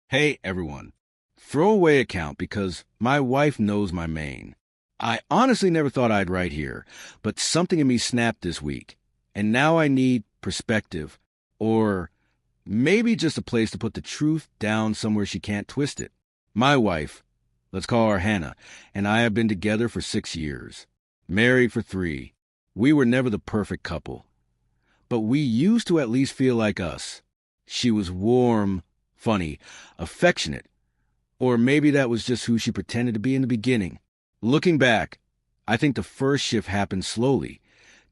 Hey, everyone. Throwaway account because my wife knows my main. I honestly never thought I'd write here, but something in me snapped this week, and now I need perspective, or maybe just a place to put the truth down somewhere she can't twist it. My wife, let's call her Hannah, and I have been together for 6 years, married for 3. We were never the perfect couple, but we used to at least feel like us. She was warm, funny, affectionate, or maybe that was just who she pretended to be in the beginning. Looking back, I think the first shift happened slowly,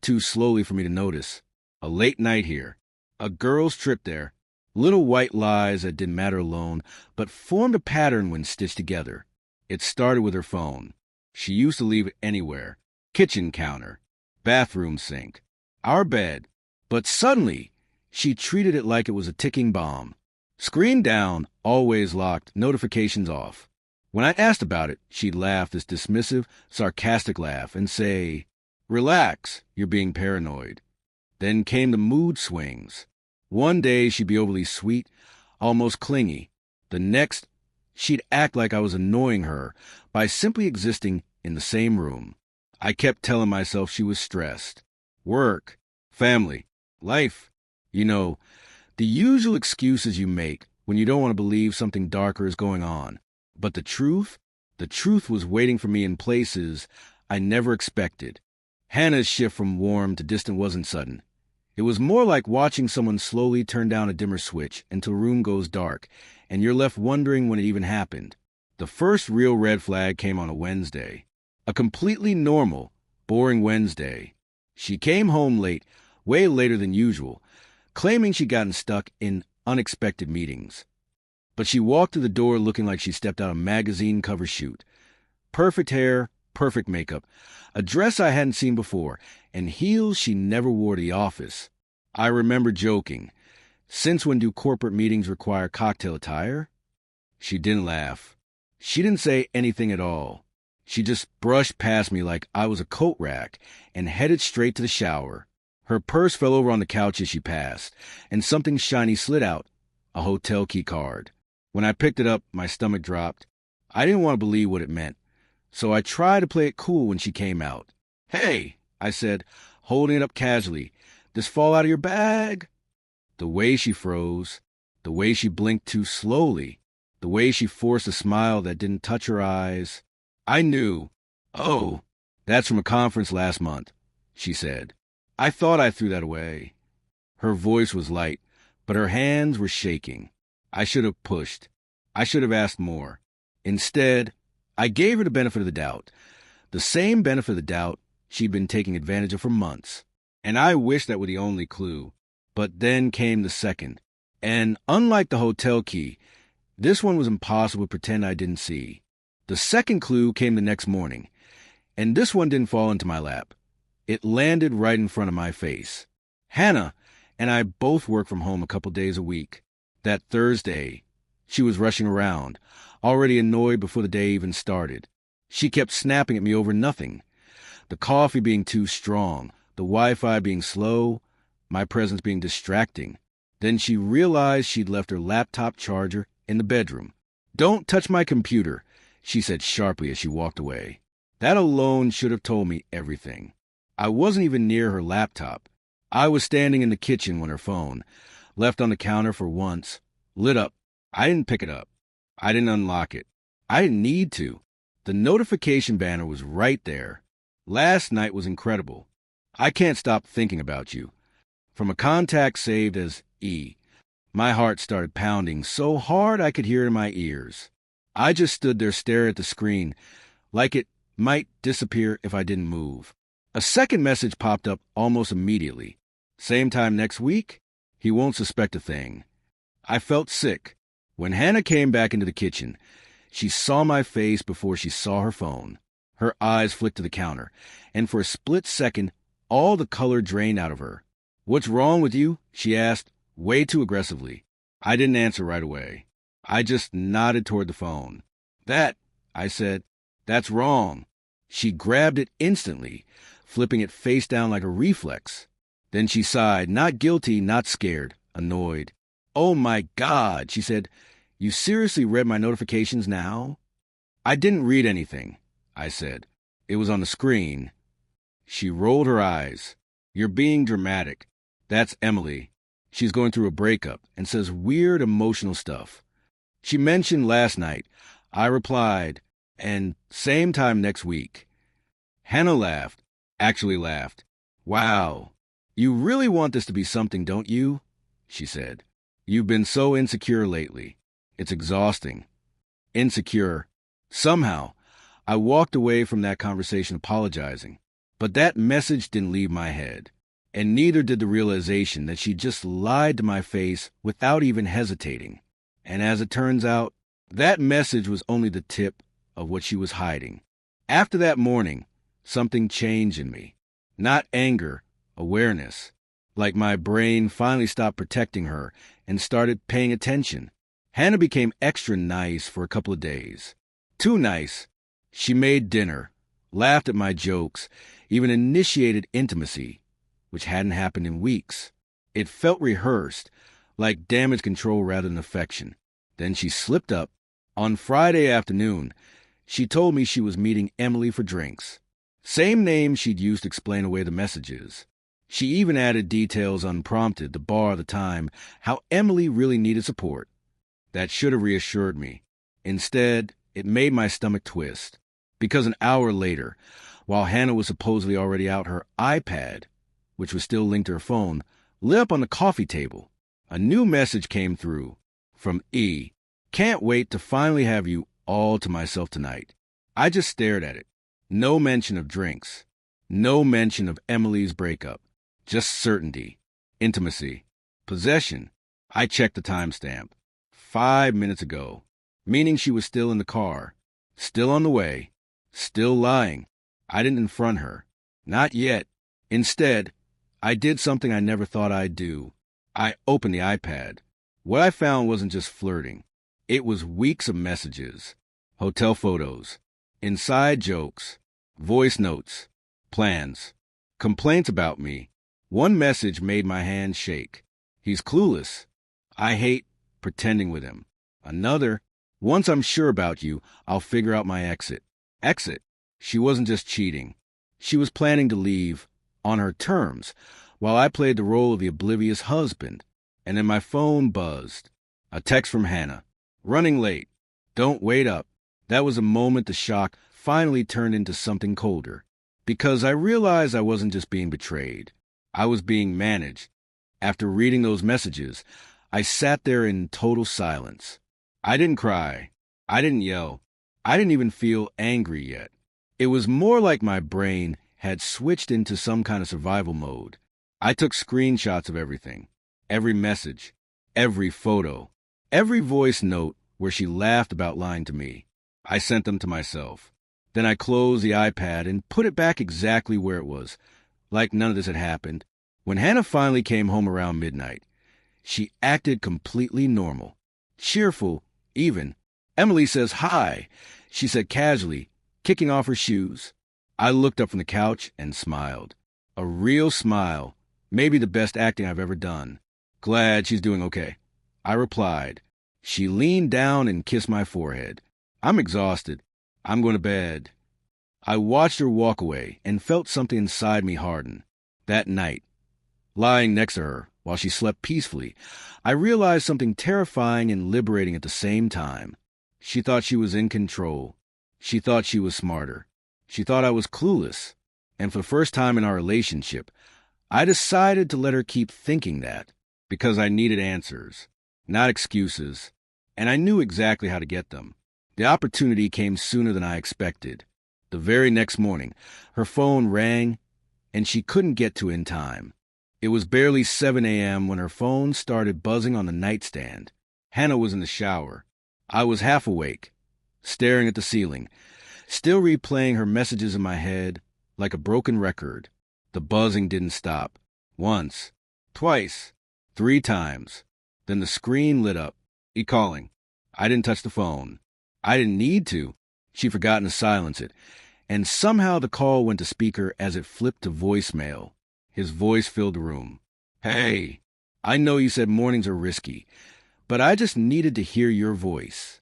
too slowly for me to notice. A late night here, a girl's trip there, little white lies that didn't matter alone, but formed a pattern when stitched together. It started with her phone. She used to leave it anywhere: kitchen counter, bathroom sink, our bed. But suddenly, she treated it like it was a ticking bomb. Screen down, always locked, notifications off. When I asked about it, she'd laugh this dismissive, sarcastic laugh and say, "Relax, you're being paranoid." Then came the mood swings. One day she'd be overly sweet, almost clingy. The next, she'd act like I was annoying her by simply existing in the same room. I kept telling myself she was stressed. Work, family, life. You know, the usual excuses you make when you don't want to believe something darker is going on. But the truth was waiting for me in places I never expected. Hannah's shift from warm to distant wasn't sudden. It was more like watching someone slowly turn down a dimmer switch until the room goes dark, and you're left wondering when it even happened. The first real red flag came on a Wednesday. A completely normal, boring Wednesday. She came home late, way later than usual, claiming she'd gotten stuck in unexpected meetings. But she walked through the door looking like she stepped out of a magazine cover shoot. Perfect hair, perfect makeup, a dress I hadn't seen before, and heels she never wore to the office. I remember joking, "Since when do corporate meetings require cocktail attire?" She didn't laugh. She didn't say anything at all. She just brushed past me like I was a coat rack and headed straight to the shower. Her purse fell over on the couch as she passed, and something shiny slid out, a hotel key card. When I picked it up, my stomach dropped. I didn't want to believe what it meant, so I tried to play it cool when she came out. "Hey," I said, holding it up casually, "this fall out of your bag?" The way she froze, the way she blinked too slowly, the way she forced a smile that didn't touch her eyes. I knew. "Oh, that's from a conference last month," she said. "I thought I threw that away." Her voice was light, but her hands were shaking. I should have pushed. I should have asked more. Instead, I gave her the benefit of the doubt. The same benefit of the doubt she'd been taking advantage of for months. And I wish that were the only clue. But then came the second. And unlike the hotel key, this one was impossible to pretend I didn't see. The second clue came the next morning. And this one didn't fall into my lap. It landed right in front of my face. Hannah and I both work from home a couple days a week. That Thursday, she was rushing around, already annoyed before the day even started. She kept snapping at me over nothing. The coffee being too strong, the Wi-Fi being slow, my presence being distracting. Then she realized she'd left her laptop charger in the bedroom. "Don't touch my computer," she said sharply as she walked away. That alone should have told me everything. I wasn't even near her laptop. I was standing in the kitchen when her phone, left on the counter for once, lit up. I didn't pick it up. I didn't unlock it. I didn't need to. The notification banner was right there. "Last night was incredible. I can't stop thinking about you." From a contact saved as E. My heart started pounding so hard I could hear it in my ears. I just stood there staring at the screen, like it might disappear if I didn't move. A second message popped up almost immediately. "Same time next week? He won't suspect a thing." I felt sick. When Hannah came back into the kitchen, she saw my face before she saw her phone. Her eyes flicked to the counter, and for a split second, all the color drained out of her. "What's wrong with you?" she asked, way too aggressively. I didn't answer right away. I just nodded toward the phone. "That," I said, "that's wrong." She grabbed it instantly, flipping it face down like a reflex. Then she sighed, not guilty, not scared, annoyed. "Oh my God," she said. You seriously read my notifications now? I didn't read anything, I said. It was on the screen. She rolled her eyes. You're being dramatic. That's Emily. She's going through a breakup and says weird emotional stuff. She mentioned last night. I replied, and same time next week. Hannah laughed, actually laughed. Wow, you really want this to be something, don't you? She said. You've been so insecure lately. It's exhausting. Insecure. Somehow, I walked away from that conversation apologizing. But that message didn't leave my head. And neither did the realization that she just lied to my face without even hesitating. And as it turns out, that message was only the tip of what she was hiding. After that morning, something changed in me. Not anger, awareness. Like my brain finally stopped protecting her and started paying attention. Hannah became extra nice for a couple of days. Too nice. She made dinner, laughed at my jokes, even initiated intimacy, which hadn't happened in weeks. It felt rehearsed, like damage control rather than affection. Then she slipped up. On Friday afternoon, she told me she was meeting Emily for drinks. Same name she'd used to explain away the messages. She even added details unprompted to borrow the time how Emily really needed support. That should have reassured me. Instead, it made my stomach twist. Because an hour later, while Hannah was supposedly already out, her iPad, which was still linked to her phone, lit up on the coffee table. A new message came through from E. Can't wait to finally have you all to myself tonight. I just stared at it. No mention of drinks. No mention of Emily's breakup. Just certainty. Intimacy. Possession. I checked the timestamp. 5 minutes ago. Meaning she was still in the car. Still on the way. Still lying. I didn't confront her. Not yet. Instead, I did something I never thought I'd do. I opened the iPad. What I found wasn't just flirting. It was weeks of messages, hotel photos, inside jokes, voice notes, plans, complaints about me. One message made my hand shake. He's clueless. I hate pretending with him. Another, once I'm sure about you, I'll figure out my exit. Exit? She wasn't just cheating. She was planning to leave on her terms, while I played the role of the oblivious husband. And then my phone buzzed. A text from Hannah. Running late. Don't wait up. That was a moment the shock finally turned into something colder. Because I realized I wasn't just being betrayed. I was being managed. After reading those messages, I sat there in total silence. I didn't cry. I didn't yell. I didn't even feel angry yet. It was more like my brain had switched into some kind of survival mode. I took screenshots of everything. Every message. Every photo. Every voice note where she laughed about lying to me. I sent them to myself. Then I closed the iPad and put it back exactly where it was, like none of this had happened. When Hannah finally came home around midnight, she acted completely normal. Cheerful, even. Emily says hi, she said casually, kicking off her shoes. I looked up from the couch and smiled. A real smile, maybe the best acting I've ever done. Glad she's doing okay. I replied. She leaned down and kissed my forehead. I'm exhausted. I'm going to bed. I watched her walk away and felt something inside me harden. That night, lying next to her while she slept peacefully, I realized something terrifying and liberating at the same time. She thought she was in control. She thought she was smarter. She thought I was clueless. And for the first time in our relationship, I decided to let her keep thinking that, because I needed answers, not excuses, and I knew exactly how to get them. The opportunity came sooner than I expected. The very next morning, her phone rang, and she couldn't get to it in time. It was barely 7 a.m. when her phone started buzzing on the nightstand. Hannah was in the shower. I was half awake, staring at the ceiling, still replaying her messages in my head like a broken record. The buzzing didn't stop. Once, twice, 3 times. Then the screen lit up. E-calling. I didn't touch the phone. I didn't need to. She'd forgotten to silence it. And somehow the call went to speaker as it flipped to voicemail. His voice filled the room. Hey, I know you said mornings are risky, but I just needed to hear your voice.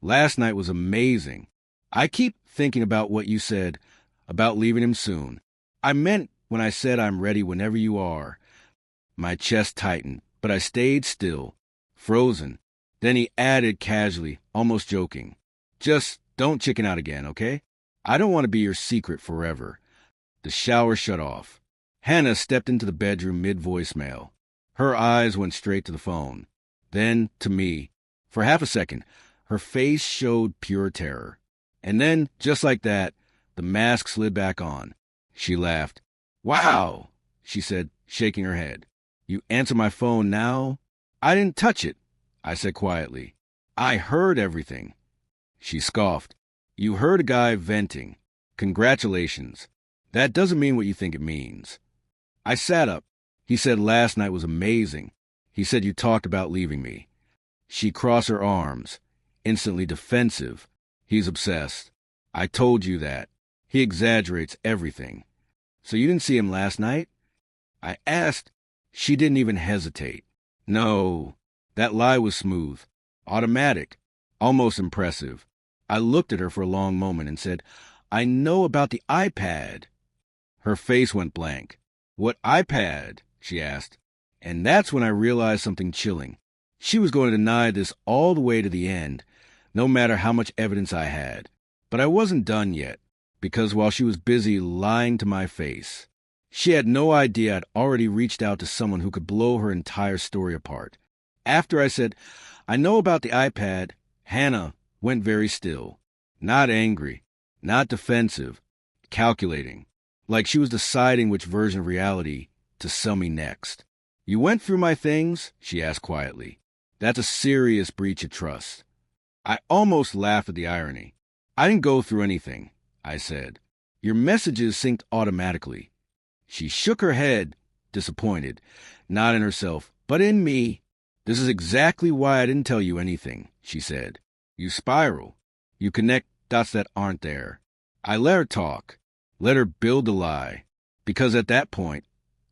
Last night was amazing. I keep thinking about what you said about leaving him soon. I meant when I said I'm ready whenever you are. My chest tightened, but I stayed still, frozen. Then he added casually, almost joking, "Just don't chicken out again, okay? I don't want to be your secret forever." The shower shut off. Hannah stepped into the bedroom mid-voicemail. Her eyes went straight to the phone, then to me. For half a second, her face showed pure terror. And then, just like that, the mask slid back on. She laughed. "Wow," she said, shaking her head. "You answer my phone now?" "I didn't touch it," I said quietly. "I heard everything." She scoffed. "You heard a guy venting. Congratulations. That doesn't mean what you think it means." I sat up. "He said last night was amazing. He said you talked about leaving me." She crossed her arms, instantly defensive. "He's obsessed. I told you that. He exaggerates everything." "So you didn't see him last night?" I asked. She didn't even hesitate. "No." That lie was smooth, automatic, almost impressive. I looked at her for a long moment and said, "I know about the iPad." Her face went blank. "What iPad?" she asked. And that's when I realized something chilling. She was going to deny this all the way to the end, no matter how much evidence I had. But I wasn't done yet, because while she was busy lying to my face, she had no idea I'd already reached out to someone who could blow her entire story apart. After I said, "I know about the iPad," Hannah went very still. Not angry, not defensive, calculating, like she was deciding which version of reality to sell me next. "You went through my things?" she asked quietly. "That's a serious breach of trust." I almost laughed at the irony. "I didn't go through anything," I said. "Your messages synced automatically." She shook her head, disappointed, not in herself, but in me. "This is exactly why I didn't tell you anything," she said. "You spiral. You connect dots that aren't there." I let her talk, let her build the lie, because at that point,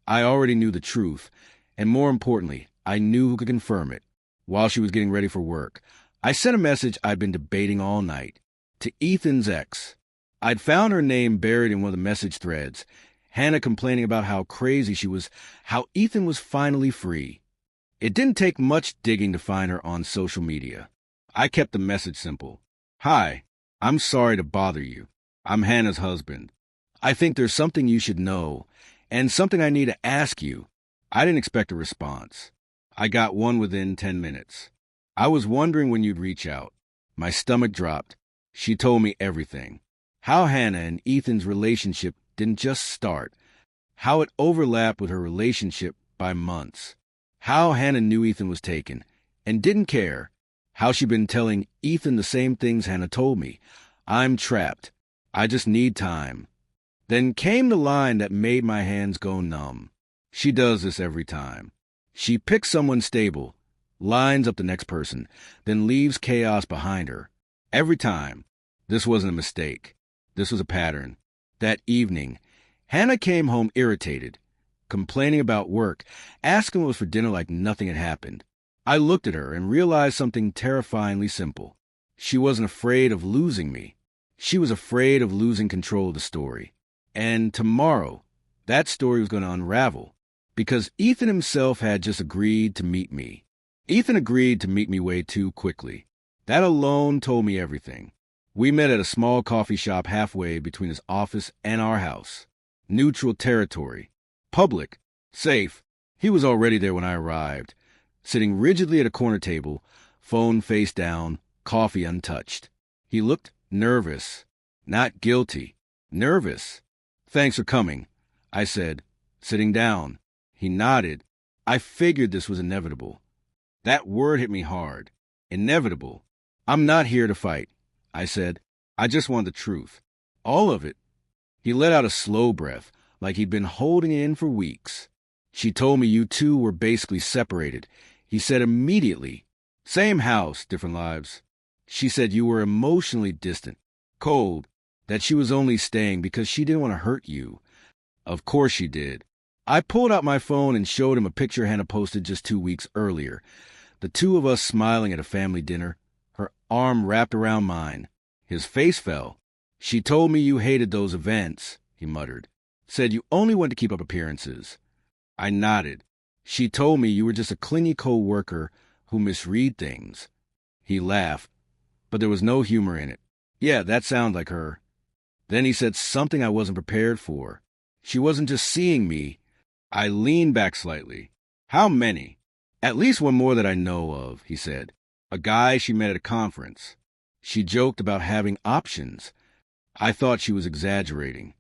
I already knew the truth, and more importantly, I knew who could confirm it. While she was getting ready for work, I sent a message I'd been debating all night, to Ethan's ex. I'd found her name buried in one of the message threads, Hannah complaining about how crazy she was, how Ethan was finally free. It didn't take much digging to find her on social media. I kept the message simple. "Hi, I'm sorry to bother you. I'm Hannah's husband. I think there's something you should know, and something I need to ask you." I didn't expect a response. I got one within 10 minutes. "I was wondering when you'd reach out." My stomach dropped. She told me everything. How Hannah and Ethan's relationship didn't just start. How it overlapped with her relationship by months. How Hannah knew Ethan was taken and didn't care. How she'd been telling Ethan the same things Hannah told me. "I'm trapped. I just need time." Then came the line that made my hands go numb. She does this every time. She picks someone stable, lines up the next person, then leaves chaos behind her. Every time. This wasn't a mistake. This was a pattern. That evening, Hannah came home irritated, complaining about work, asking what was for dinner like nothing had happened. I looked at her and realized something terrifyingly simple. She wasn't afraid of losing me. She was afraid of losing control of the story. And tomorrow, that story was going to unravel, because Ethan himself had just agreed to meet me. Ethan agreed to meet me way too quickly. That alone told me everything. We met at a small coffee shop halfway between his office and our house. Neutral territory. Public. Safe. He was already there when I arrived, sitting rigidly at a corner table, phone face down, coffee untouched. He looked nervous. Not guilty. Nervous. "Thanks for coming," I said, sitting down. He nodded. I figured this was inevitable. That word hit me hard. Inevitable. "I'm not here to fight," I said. "I just want the truth. All of it." He let out a slow breath, like he'd been holding it in for weeks. "She told me you two were basically separated," he said immediately. "Same house, different lives." "She said you were emotionally distant, cold, that she was only staying because she didn't want to hurt you." Of course she did. I pulled out my phone and showed him a picture Hannah posted just 2 weeks earlier. The two of us smiling at a family dinner, her arm wrapped around mine. His face fell. "She told me you hated those events," he muttered. "Said you only wanted to keep up appearances." I nodded. "She told me you were just a clingy co-worker who misread things." He laughed, but there was no humor in it. "Yeah, that sounds like her." Then he said something I wasn't prepared for. "She wasn't just seeing me." I leaned back slightly. "How many?" "At least one more that I know of," he said. "A guy she met at a conference." She joked about having options. I thought she was exaggerating.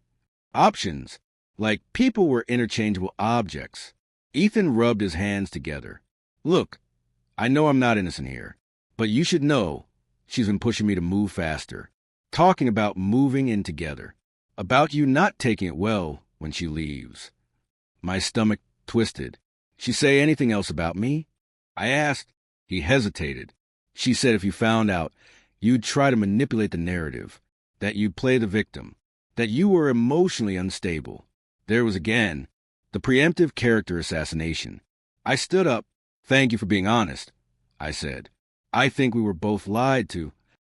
Options? Like people were interchangeable objects. Ethan rubbed his hands together. "Look, I know I'm not innocent here, but you should know she's been pushing me to move faster. Talking about moving in together. About you not taking it well when she leaves." My stomach twisted. "She say anything else about me?" I asked. He hesitated. "She said if you found out, you'd try to manipulate the narrative, that you'd play the victim, that you were emotionally unstable." There was again the preemptive character assassination. I stood up. "Thank you for being honest," I said. "I think we were both lied to."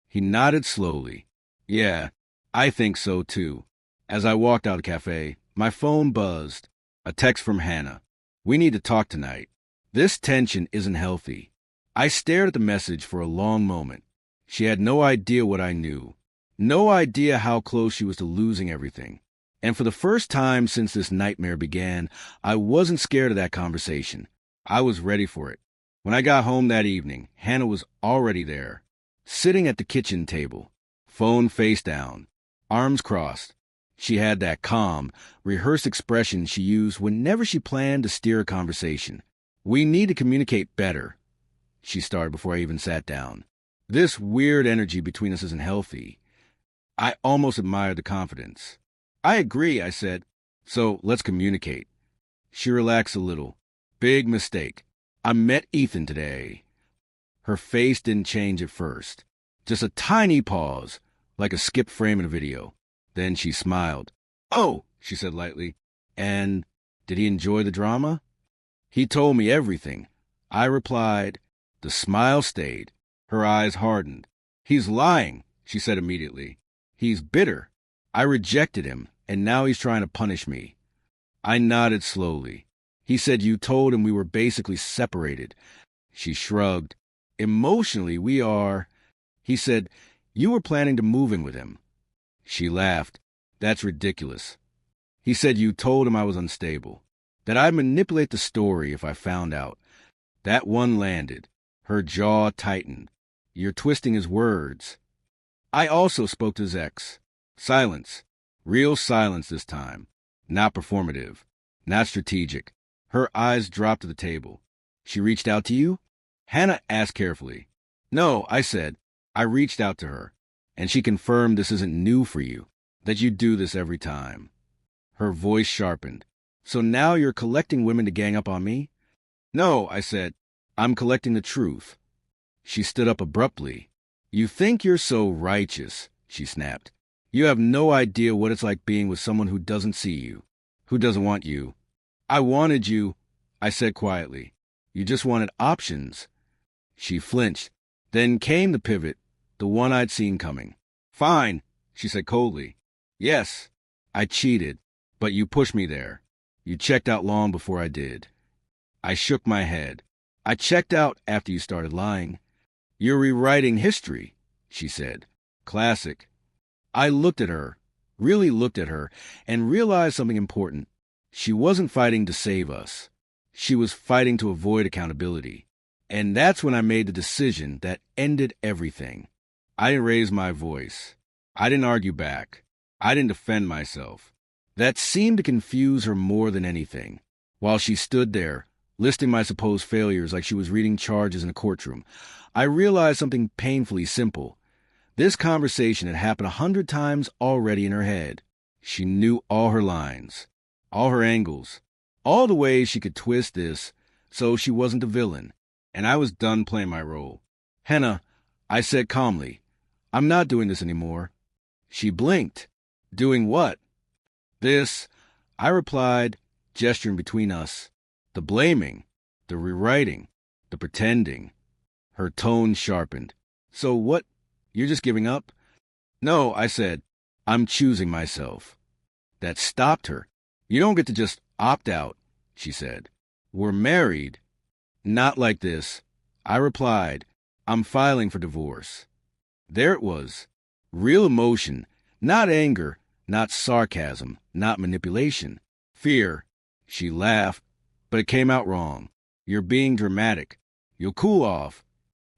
He nodded slowly. "Yeah, I think so too." As I walked out of the cafe, my phone buzzed. A text from Hannah. "We need to talk tonight. This tension isn't healthy." I stared at the message for a long moment. She had no idea what I knew. No idea how close she was to losing everything. And for the first time since this nightmare began, I wasn't scared of that conversation. I was ready for it. When I got home that evening, Hannah was already there, sitting at the kitchen table, phone face down, arms crossed. She had that calm, rehearsed expression she used whenever she planned to steer a conversation. "We need to communicate better," she started before I even sat down. "This weird energy between us isn't healthy." I almost admired the confidence. "I agree," I said. "So let's communicate." She relaxed a little. "Big mistake. I met Ethan today." Her face didn't change at first. Just a tiny pause, like a skip frame in a video. Then she smiled. "Oh," she said lightly. "And did he enjoy the drama?" "He told me everything." I replied. The smile stayed. Her eyes hardened. "He's lying," she said immediately. "He's bitter. I rejected him, and now he's trying to punish me." I nodded slowly. "He said you told him we were basically separated." She shrugged. "Emotionally, we are." He said, "You were planning to move in with him." She laughed. "That's ridiculous." He said you told him I was unstable, that I'd manipulate the story if I found out. That one landed. Her jaw tightened. "You're twisting his words." I also spoke to his ex. Silence. Real silence this time. Not performative. Not strategic. Her eyes dropped to the table. "She reached out to you?" Hannah asked carefully. "No," I said. "I reached out to her, and she confirmed this isn't new for you, that you do this every time." Her voice sharpened. "So now you're collecting women to gang up on me?" "No," I said. "I'm collecting the truth." She stood up abruptly. "You think you're so righteous," she snapped. "You have no idea what it's like being with someone who doesn't see you, who doesn't want you." "I wanted you," I said quietly. "You just wanted options." She flinched. Then came the pivot, the one I'd seen coming. "Fine," she said coldly. "Yes, I cheated, but you pushed me there. You checked out long before I did." I shook my head. "I checked out after you started lying." "You're rewriting history," she said. "Classic." I looked at her, really looked at her, and realized something important. She wasn't fighting to save us. She was fighting to avoid accountability. And that's when I made the decision that ended everything. I didn't raise my voice. I didn't argue back. I didn't defend myself. That seemed to confuse her more than anything. While she stood there, listing my supposed failures like she was reading charges in a courtroom, I realized something painfully simple. This conversation had happened 100 times already in her head. She knew all her lines, all her angles, all the ways she could twist this so she wasn't the villain, and I was done playing my role. "Hannah," I said calmly, "I'm not doing this anymore." She blinked. "Doing what?" "This," I replied, gesturing between us. "The blaming, the rewriting, the pretending. Her tone sharpened. So what? You're just giving up? No, I said. I'm choosing myself. That stopped her. You don't get to just opt out, she said. We're married. Not like this. I replied, I'm filing for divorce. There it was. Real emotion, not anger, not sarcasm, not manipulation. Fear. She laughed, but it came out wrong. You're being dramatic. You'll cool off.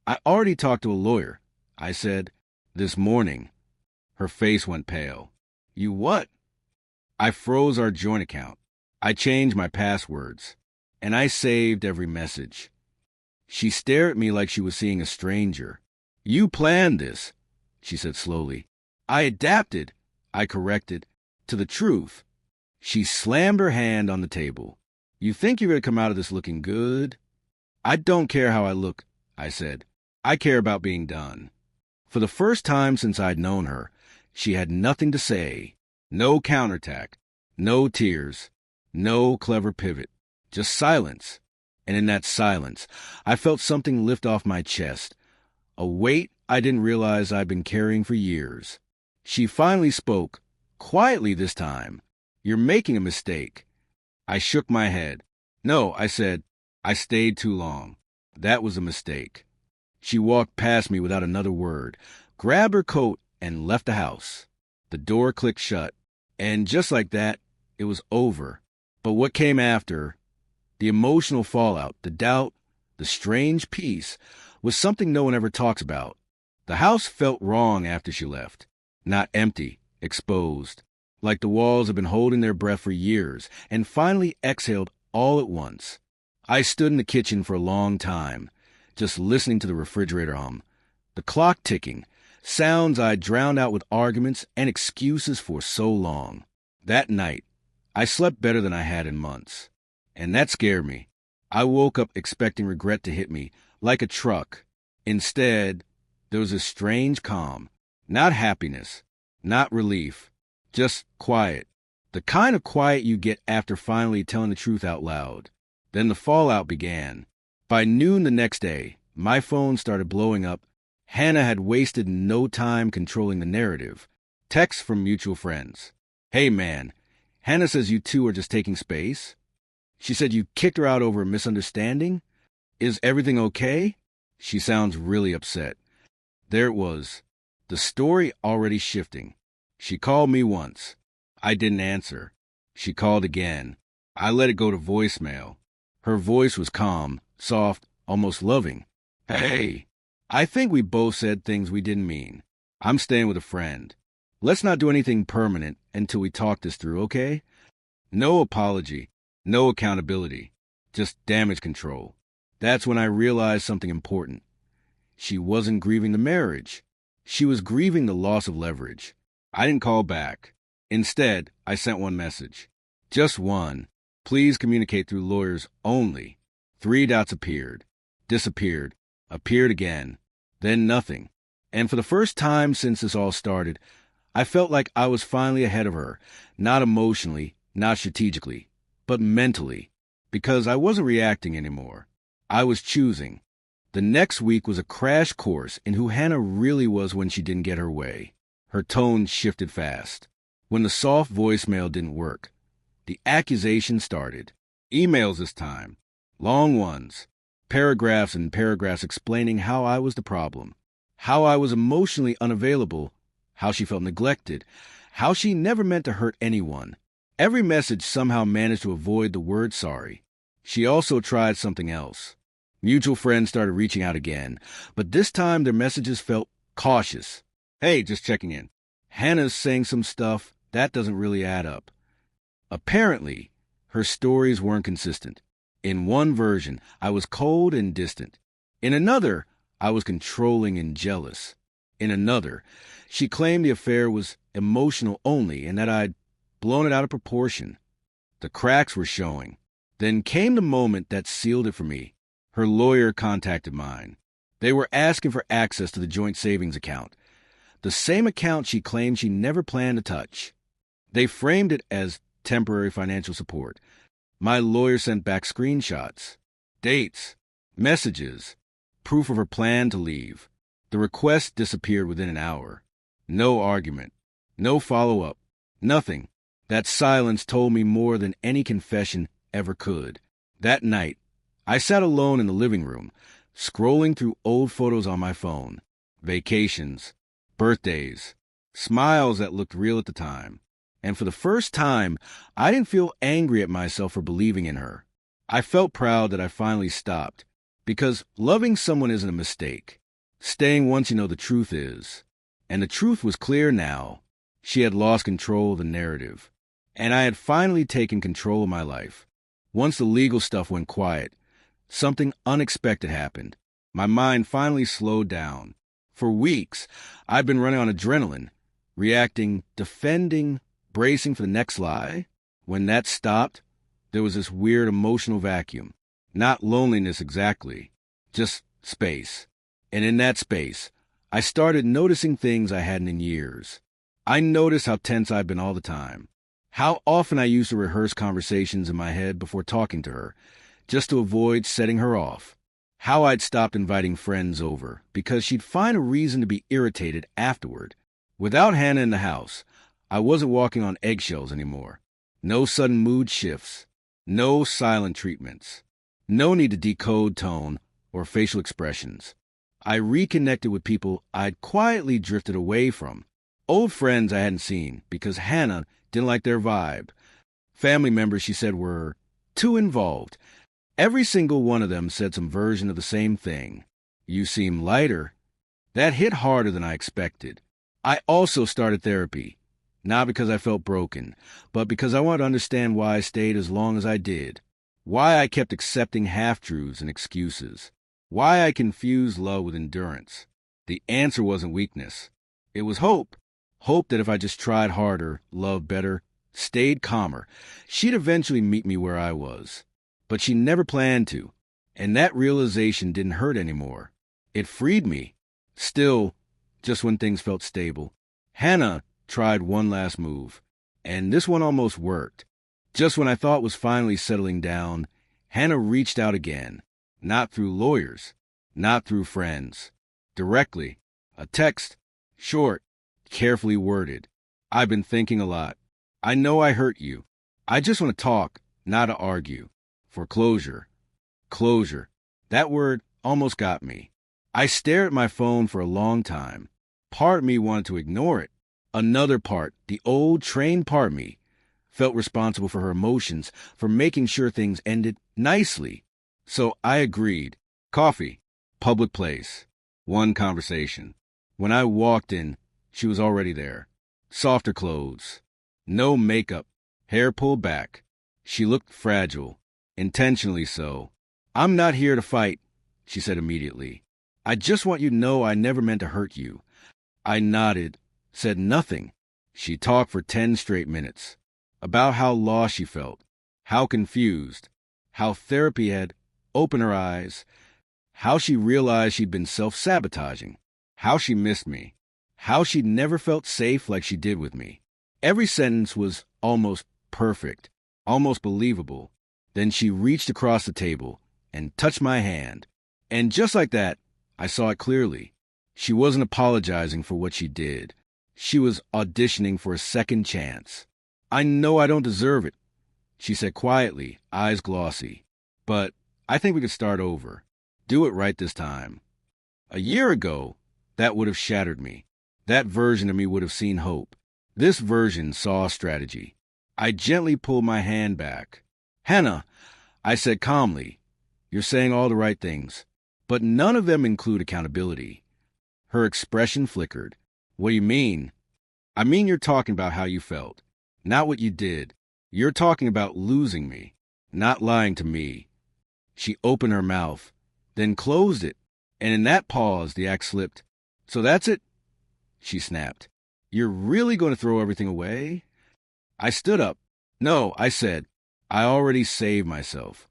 I already talked to a lawyer, I said, this morning. Her face went pale. You what? I froze our joint account. I changed my passwords, and I saved every message. She stared at me like she was seeing a stranger. You planned this, she said slowly. I adapted, I corrected, to the truth. She slammed her hand on the table. You think you're going to come out of this looking good? I don't care how I look, I said. I care about being done. For the first time since I'd known her, she had nothing to say. No counterattack, no tears, no clever pivot, just silence. And in that silence, I felt something lift off my chest, a weight I didn't realize I'd been carrying for years. She finally spoke, quietly this time. You're making a mistake. I shook my head. No, I said, I stayed too long. That was a mistake. She walked past me without another word, grabbed her coat, and left the house. The door clicked shut, and just like that, it was over. But what came after, the emotional fallout, the doubt, the strange peace, was something no one ever talks about. The house felt wrong after she left. Not empty, exposed, like the walls had been holding their breath for years, and finally exhaled all at once. I stood in the kitchen for a long time, just listening to the refrigerator hum, the clock ticking, sounds I drowned out with arguments and excuses for so long. That night, I slept better than I had in months. And that scared me. I woke up expecting regret to hit me, like a truck. Instead, there was a strange calm. Not happiness, not relief, just quiet. The kind of quiet you get after finally telling the truth out loud. Then the fallout began. By noon the next day, my phone started blowing up. Hannah had wasted no time controlling the narrative. Texts from mutual friends. Hey man, Hannah says you two are just taking space. She said you kicked her out over a misunderstanding. Is everything okay? She sounds really upset. There it was. The story already shifting. She called me once. I didn't answer. She called again. I let it go to voicemail. Her voice was calm, soft, almost loving. Hey, I think we both said things we didn't mean. I'm staying with a friend. Let's not do anything permanent until we talk this through, okay? No apology, no accountability, just damage control. That's when I realized something important. She wasn't grieving the marriage. She was grieving the loss of leverage. I didn't call back. Instead, I sent one message. Just one. Please communicate through lawyers only. 3 dots appeared, disappeared, appeared again, then nothing. And for the first time since this all started, I felt like I was finally ahead of her, not emotionally, not strategically, but mentally, because I wasn't reacting anymore. I was choosing. The next week was a crash course in who Hannah really was when she didn't get her way. Her tone shifted fast. When the soft voicemail didn't work, the accusation started. Emails this time. Long ones. Paragraphs and paragraphs explaining how I was the problem. How I was emotionally unavailable. How she felt neglected. How she never meant to hurt anyone. Every message somehow managed to avoid the word sorry. She also tried something else. Mutual friends started reaching out again, but this time their messages felt cautious. Hey, just checking in. Hannah's saying some stuff that doesn't really add up. Apparently, her stories weren't consistent. In one version, I was cold and distant. In another, I was controlling and jealous. In another, she claimed the affair was emotional only and that I'd blown it out of proportion. The cracks were showing. Then came the moment that sealed it for me. Her lawyer contacted mine. They were asking for access to the joint savings account, the same account she claimed she never planned to touch. They framed it as temporary financial support. My lawyer sent back screenshots, dates, messages, proof of her plan to leave. The request disappeared within an hour. No argument, no follow-up, nothing. That silence told me more than any confession ever could. That night, I sat alone in the living room, scrolling through old photos on my phone. Vacations, birthdays, smiles that looked real at the time. And for the first time, I didn't feel angry at myself for believing in her. I felt proud that I finally stopped, because loving someone isn't a mistake. Staying once you know the truth is. And the truth was clear now. She had lost control of the narrative. And I had finally taken control of my life. Once the legal stuff went quiet, something unexpected happened. My mind finally slowed down. For weeks, I'd been running on adrenaline, reacting, defending, bracing for the next lie. When that stopped, there was this weird emotional vacuum. Not loneliness exactly, just space. And in that space, I started noticing things I hadn't in years. I noticed how tense I'd been all the time. How often I used to rehearse conversations in my head before talking to her, just to avoid setting her off. How I'd stopped inviting friends over, because she'd find a reason to be irritated afterward. Without Hannah in the house, I wasn't walking on eggshells anymore. No sudden mood shifts. No silent treatments. No need to decode tone or facial expressions. I reconnected with people I'd quietly drifted away from. Old friends I hadn't seen because Hannah didn't like their vibe. Family members she said were too involved. Every single one of them said some version of the same thing. You seem lighter. That hit harder than I expected. I also started therapy. Not because I felt broken, but because I wanted to understand why I stayed as long as I did. Why I kept accepting half-truths and excuses. Why I confused love with endurance. The answer wasn't weakness. It was hope. Hope that if I just tried harder, loved better, stayed calmer, she'd eventually meet me where I was. But she never planned to, and that realization didn't hurt anymore. It freed me. Still, just when things felt stable, Hannah tried one last move, and this one almost worked. Just when I thought was finally settling down, Hannah reached out again. Not through lawyers, not through friends. Directly. A text, short, carefully worded. I've been thinking a lot. I know I hurt you. I just want to talk, not to argue. For closure. Closure. That word almost got me. I stared at my phone for a long time. Part of me wanted to ignore it. Another part, the old trained part of me, felt responsible for her emotions, for making sure things ended nicely. So I agreed. Coffee. Public place. One conversation. When I walked in, she was already there. Softer clothes. No makeup. Hair pulled back. She looked fragile. Intentionally so. I'm not here to fight, she said immediately. I just want you to know I never meant to hurt you. I nodded, said nothing. She talked for 10 straight minutes. About how lost she felt. How confused. How therapy had opened her eyes. How she realized she'd been self-sabotaging. How she missed me. How she'd never felt safe like she did with me. Every sentence was almost perfect, almost believable. Then she reached across the table and touched my hand. And just like that, I saw it clearly. She wasn't apologizing for what she did. She was auditioning for a second chance. I know I don't deserve it, she said quietly, eyes glossy. But I think we could start over. Do it right this time. A year ago, that would have shattered me. That version of me would have seen hope. This version saw strategy. I gently pulled my hand back. Hannah, I said calmly, you're saying all the right things, but none of them include accountability. Her expression flickered. What do you mean? I mean you're talking about how you felt, not what you did. You're talking about losing me, not lying to me. She opened her mouth, then closed it, and in that pause the act slipped. So that's it? She snapped. You're really going to throw everything away? I stood up. No, I said. I already saved myself.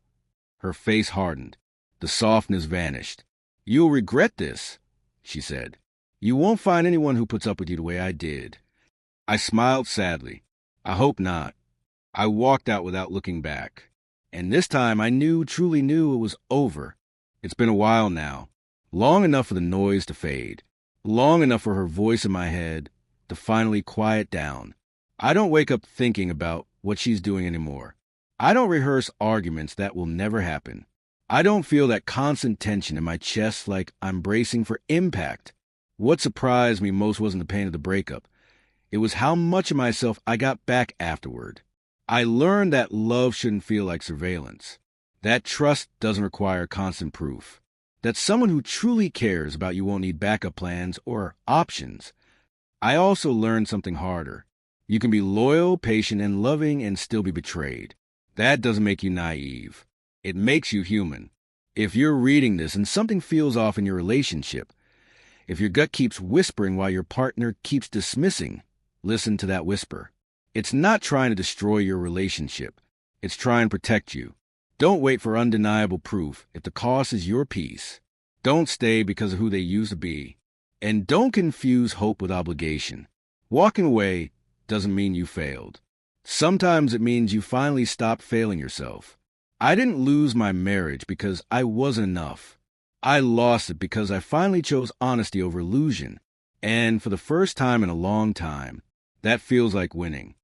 Her face hardened. The softness vanished. You'll regret this, she said. You won't find anyone who puts up with you the way I did. I smiled sadly. I hope not. I walked out without looking back. And this time I truly knew it was over. It's been a while now. Long enough for the noise to fade. Long enough for her voice in my head to finally quiet down. I don't wake up thinking about what she's doing anymore. I don't rehearse arguments that will never happen. I don't feel that constant tension in my chest like I'm bracing for impact. What surprised me most wasn't the pain of the breakup. It was how much of myself I got back afterward. I learned that love shouldn't feel like surveillance. That trust doesn't require constant proof. That someone who truly cares about you won't need backup plans or options. I also learned something harder. You can be loyal, patient, and loving and still be betrayed. That doesn't make you naive. It makes you human. If you're reading this and something feels off in your relationship, if your gut keeps whispering while your partner keeps dismissing, listen to that whisper. It's not trying to destroy your relationship. It's trying to protect you. Don't wait for undeniable proof if the cost is your peace. Don't stay because of who they used to be. And don't confuse hope with obligation. Walking away doesn't mean you failed. Sometimes it means you finally stopped failing yourself. I didn't lose my marriage because I wasn't enough. I lost it because I finally chose honesty over illusion. And for the first time in a long time, that feels like winning.